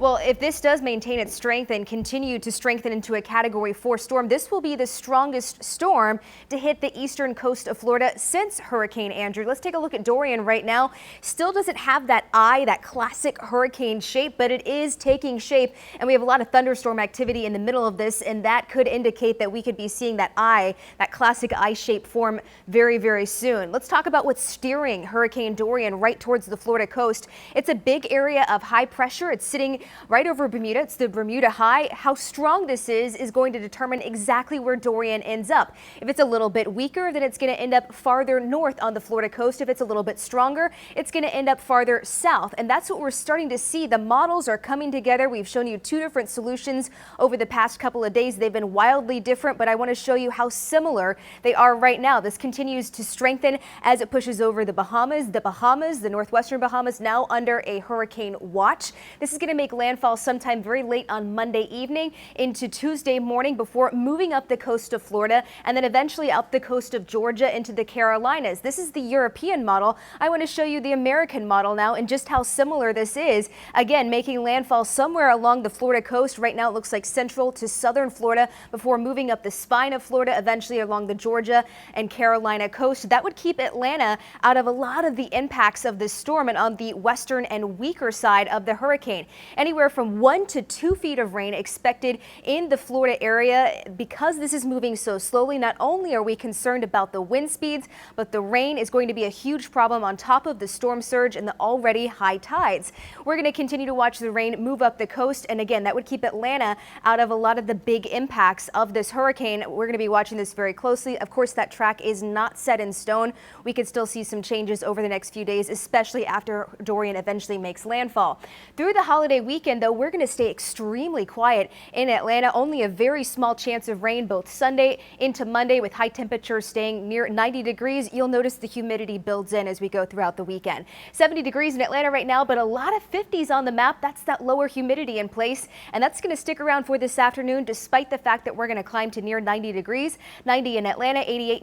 Well, if this does maintain its strength and continue to strengthen into a Category 4 storm, this will be the strongest storm to hit the eastern coast of Florida since Hurricane Andrew. Let's take a look at Dorian right now. Still doesn't have that eye, that classic hurricane shape, but it is taking shape. And we have a lot of thunderstorm activity in the middle of this, and that could indicate that we could be seeing that eye, that classic eye shape form very, very soon. Let's talk about what's steering Hurricane Dorian right towards the Florida coast. It's a big area of high pressure. It's sitting right over Bermuda. It's the Bermuda High. How strong this is going to determine exactly where Dorian ends up. If it's a little bit weaker, then it's going to end up farther north on the Florida coast. If it's a little bit stronger, it's going to end up farther south. And that's what we're starting to see. The models are coming together. We've shown you two different solutions over the past couple of days. They've been wildly different, but I want to show you how similar they are right now. This continues to strengthen as it pushes over the Bahamas. The northwestern Bahamas, now under a hurricane watch. This is going to make landfall sometime very late on Monday evening into Tuesday morning before moving up the coast of Florida and then eventually up the coast of Georgia into the Carolinas. This is the European model. I want to show you the American model now and just how similar this is. Again, making landfall somewhere along the Florida coast. Right now it looks like central to southern Florida before moving up the spine of Florida, eventually along the Georgia and Carolina coast. That would keep Atlanta out of a lot of the impacts of this storm and on the western and weaker side of the hurricane. Anywhere from 1 to 2 feet of rain expected in the Florida area. Because this is moving so slowly, not only are we concerned about the wind speeds, but the rain is going to be a huge problem on top of the storm surge and the already high tides. We're going to continue to watch the rain move up the coast, and again, that would keep Atlanta out of a lot of the big impacts of this hurricane. We're going to be watching this very closely. Of course, that track is not set in stone. We could still see some changes over the next few days, especially after Dorian eventually makes landfall. Through the holiday weekend, though, we're going to stay extremely quiet in Atlanta. Only a very small chance of rain both Sunday into Monday, with high temperatures staying near 90 degrees. You'll notice the humidity builds in as we go throughout the weekend. 70 degrees in Atlanta right now, but a lot of 50s on the map. That's that lower humidity in place, and that's going to stick around for this afternoon, despite the fact that we're going to climb to near 90 degrees. 90 in Atlanta, 88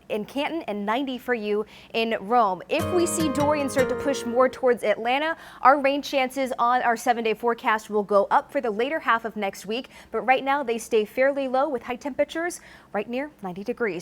in Canton, and 90 for you in Rome. If we see Dorian start to push more towards Atlanta, our rain chances on our 7-day forecast will go up for the later half of next week, but right now they stay fairly low with high temperatures right near 90 degrees.